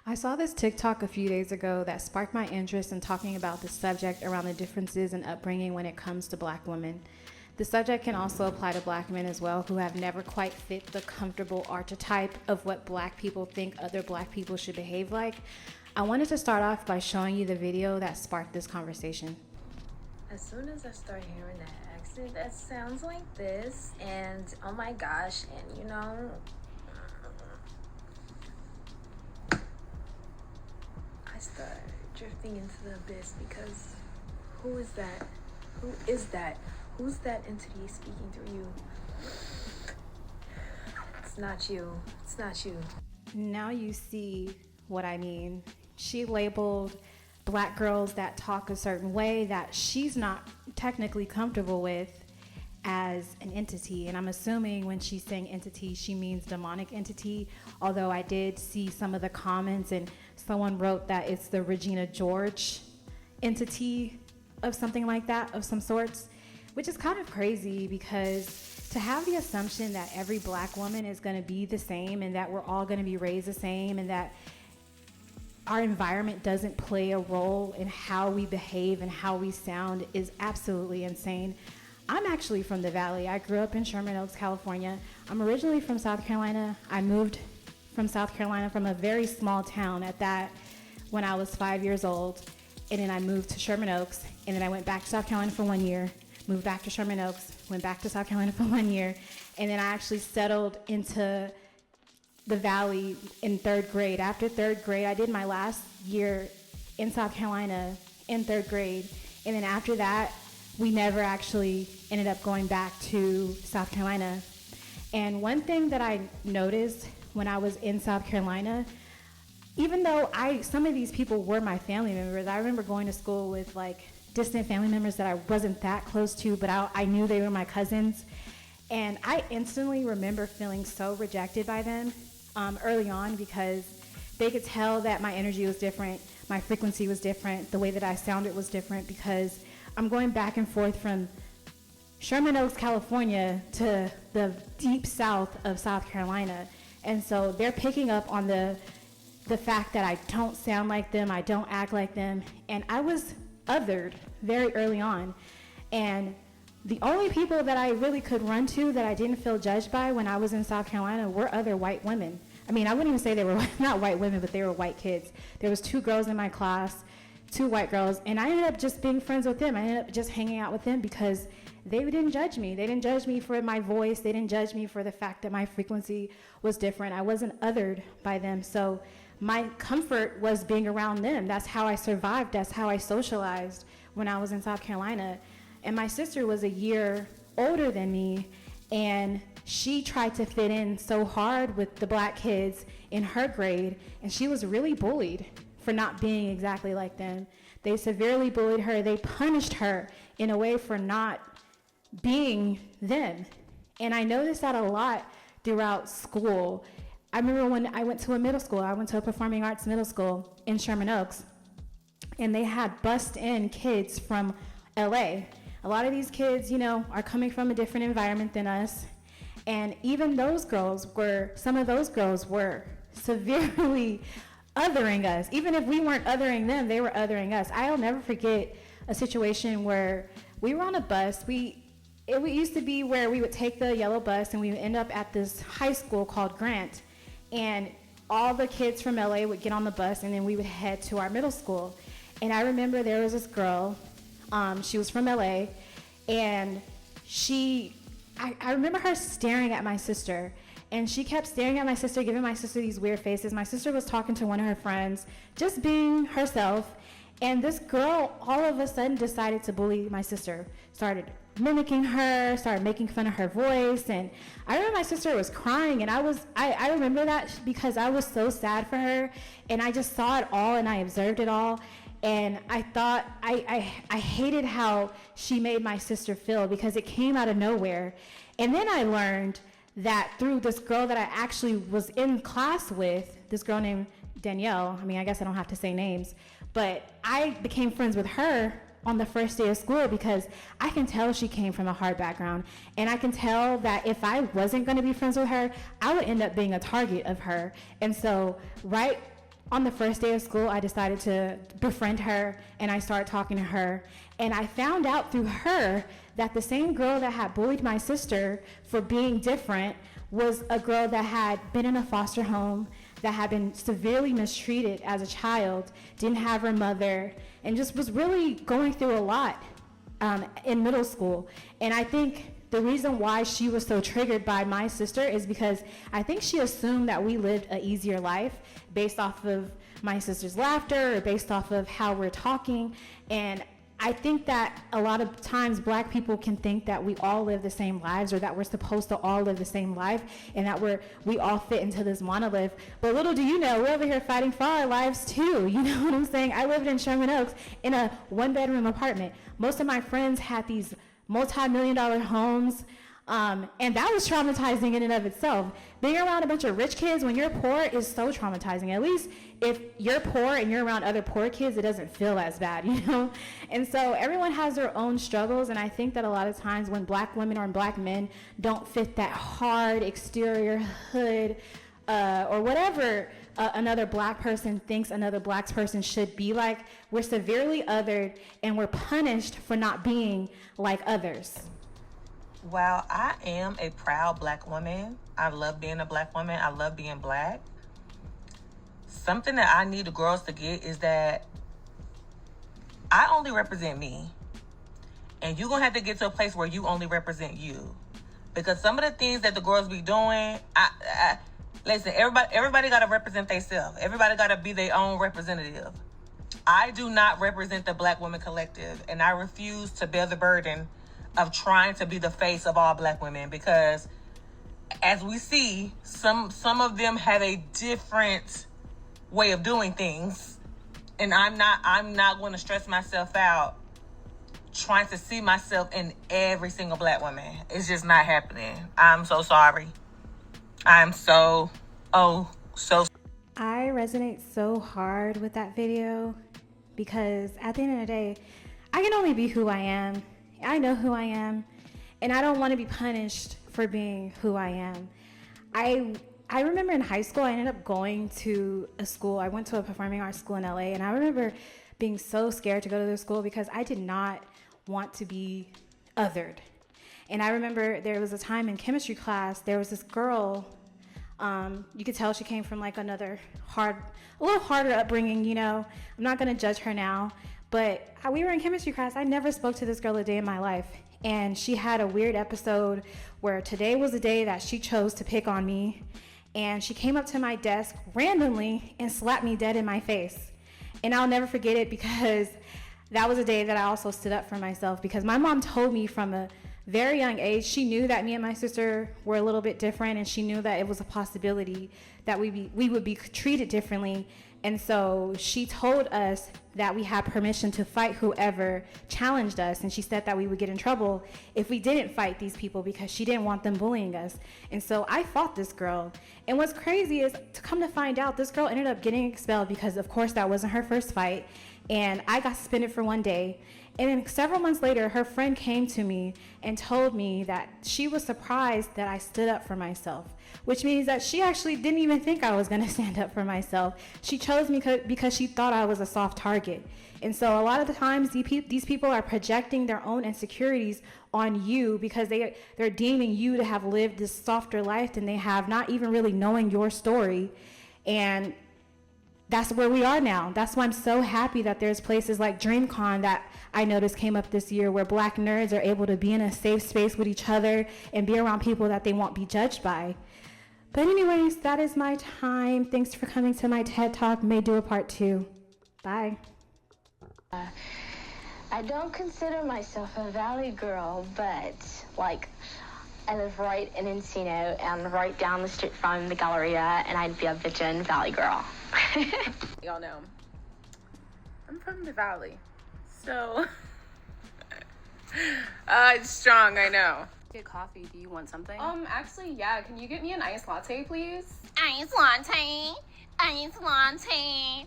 I saw this TikTok a few days ago that sparked my interest in talking about the subject around the differences in upbringing when it comes to Black women. The subject can also apply to Black men as well, who have never quite fit the comfortable archetype of what Black people think other Black people should behave like. I wanted to start off by showing you the video that sparked this conversation. As soon as I start hearing that accent, that sounds like this, and oh my gosh, and I start drifting into the abyss because who is that? Who is that? Who's that entity speaking through you? It's not you. It's not you. Now you see what I mean. She labeled Black girls that talk a certain way that she's not technically comfortable with as an entity. And I'm assuming when she's saying entity, she means demonic entity. Although I did see some of the comments and someone wrote that it's the Regina George entity of something like that, of some sorts, which is kind of crazy because to have the assumption that every Black woman is going to be the same and that we're all going to be raised the same and that our environment doesn't play a role in how we behave and how we sound is absolutely insane. I'm actually from the Valley. I grew up in Sherman Oaks, California. I'm originally from South Carolina. I moved from South Carolina from a very small town at that when I was 5 years old. And then I moved to Sherman Oaks, and then I went back to South Carolina for 1 year, moved back to Sherman Oaks, went back to South Carolina for 1 year, and then I actually settled into the Valley in third grade. After third grade, I did my last year in South Carolina in third grade, and then after that, we never actually ended up going back to South Carolina. And one thing that I noticed when I was in South Carolina, even though some of these people were my family members, I remember going to school with like distant family members that I wasn't that close to, but I knew they were my cousins. And I instantly remember feeling so rejected by them early on because they could tell that my energy was different, my frequency was different, the way that I sounded was different because I'm going back and forth from Sherman Oaks, California to the deep south of South Carolina. And so they're picking up on the fact that I don't sound like them, I don't act like them, and I was othered very early on. And the only people that I really could run to that I didn't feel judged by when I was in South Carolina were other white women. I mean, I wouldn't even say they were not white women, but they were white kids. There was 2 girls in my class, 2 white girls, and I ended up just being friends with them. I ended up just hanging out with them because they didn't judge me. They didn't judge me for my voice. They didn't judge me for the fact that my frequency was different. I wasn't othered by them. So my comfort was being around them. That's how I survived. That's how I socialized when I was in South Carolina. And my sister was a year older than me, and she tried to fit in so hard with the Black kids in her grade, and she was really bullied for not being exactly like them. They severely bullied her. They punished her in a way for not being them. And I noticed that a lot throughout school. I remember when I went to a middle school, I went to a performing arts middle school in Sherman Oaks, and they had bussed in kids from LA. A lot of these kids, are coming from a different environment than us. And even some of those girls were severely othering us. Even if we weren't othering them, they were othering us. I'll never forget a situation where we were on a bus. It used to be where we would take the yellow bus and we would end up at this high school called Grant. And all the kids from LA would get on the bus and then we would head to our middle school. And I remember there was this girl, she was from LA, and I remember her staring at my sister, and she kept staring at my sister, giving my sister these weird faces. My sister was talking to one of her friends, just being herself, and this girl all of a sudden decided to bully my sister, started mimicking her, started making fun of her voice, and I remember my sister was crying, and I remember that because I was so sad for her, and I just saw it all, and I observed it all, and I thought, I hated how she made my sister feel because it came out of nowhere. And then I learned that through this girl that I actually was in class with, this girl named Danielle, I guess I don't have to say names, but I became friends with her on the first day of school because I can tell she came from a hard background, and I can tell that if I wasn't going to be friends with her, I would end up being a target of her. And so right on the first day of school, I decided to befriend her, and I started talking to her. And I found out through her that the same girl that had bullied my sister for being different was a girl that had been in a foster home, that had been severely mistreated as a child, didn't have her mother, and just was really going through a lot in middle school. And I think the reason why she was so triggered by my sister is because I think she assumed that we lived an easier life based off of my sister's laughter or based off of how we're talking. And I think that a lot of times black people can think that we all live the same lives, or that we're supposed to all live the same life, and that we all fit into this monolith. But little do you know, we're over here fighting for our lives too. You know what I'm saying? I lived in Sherman Oaks in a 1-bedroom apartment. Most of my friends had these multi-million-dollar homes, and that was traumatizing in and of itself. Being around a bunch of rich kids when you're poor is so traumatizing. At least if you're poor and you're around other poor kids, it doesn't feel as bad, you know? And so everyone has their own struggles, and I think that a lot of times when black women or black men don't fit that hard exterior hood or whatever another black person thinks another black person should be like, we're severely othered and we're punished for not being like others. While I am a proud black woman, I love being a black woman, I love being black, something that I need the girls to get is that I only represent me. And you're going to have to get to a place where you only represent you. Because some of the things that the girls be doing, listen, everybody got to represent themselves. Everybody got to be their own representative. I do not represent the Black Women Collective, and I refuse to bear the burden of trying to be the face of all black women, because as we see, some of them have a different way of doing things, and I'm not going to stress myself out trying to see myself in every single black woman. It's just not happening. I'm so sorry. I'm so I resonate so hard with that video, because at the end of the day, I can only be who I am. I know who I am, and I don't want to be punished for being who I am. I remember in high school, I ended up going to a school. I went to a performing arts school in LA, and I remember being so scared to go to the school because I did not want to be othered. And I remember there was a time in chemistry class, there was this girl, you could tell she came from like a little harder upbringing, you know. I'm not gonna judge her now, but we were in chemistry class. I never spoke to this girl a day in my life. And she had a weird episode where today was the day that she chose to pick on me. And she came up to my desk randomly and slapped me dead in my face. And I'll never forget it, because that was a day that I also stood up for myself, because my mom told me from a very young age, she knew that me and my sister were a little bit different, and she knew that it was a possibility that we would be treated differently. And so she told us that we had permission to fight whoever challenged us, and she said that we would get in trouble if we didn't fight these people, because she didn't want them bullying us. And so I fought this girl. And what's crazy is, to come to find out, this girl ended up getting expelled because, of course, that wasn't her first fight, and I got suspended for 1 day. And then several months later, her friend came to me and told me that she was surprised that I stood up for myself, which means that she actually didn't even think I was going to stand up for myself. She chose me because she thought I was a soft target. And so a lot of the times, these people are projecting their own insecurities on you, because they're deeming you to have lived this softer life than they have, not even really knowing your story. And that's where we are now. That's why I'm so happy that there's places like DreamCon that I noticed came up this year, where black nerds are able to be in a safe space with each other and be around people that they won't be judged by. But anyways, that is my time. Thanks for coming to my TED Talk. May do a part 2. Bye. I don't consider myself a valley girl, but I live right in Encino and right down the street from the Galleria, and I'd be a bitchin' valley girl. Y'all know, I'm from the valley, so it's strong, I know. Get coffee. Do you want something? Actually, yeah. Can you get me an iced latte, please? Iced latte. Iced latte.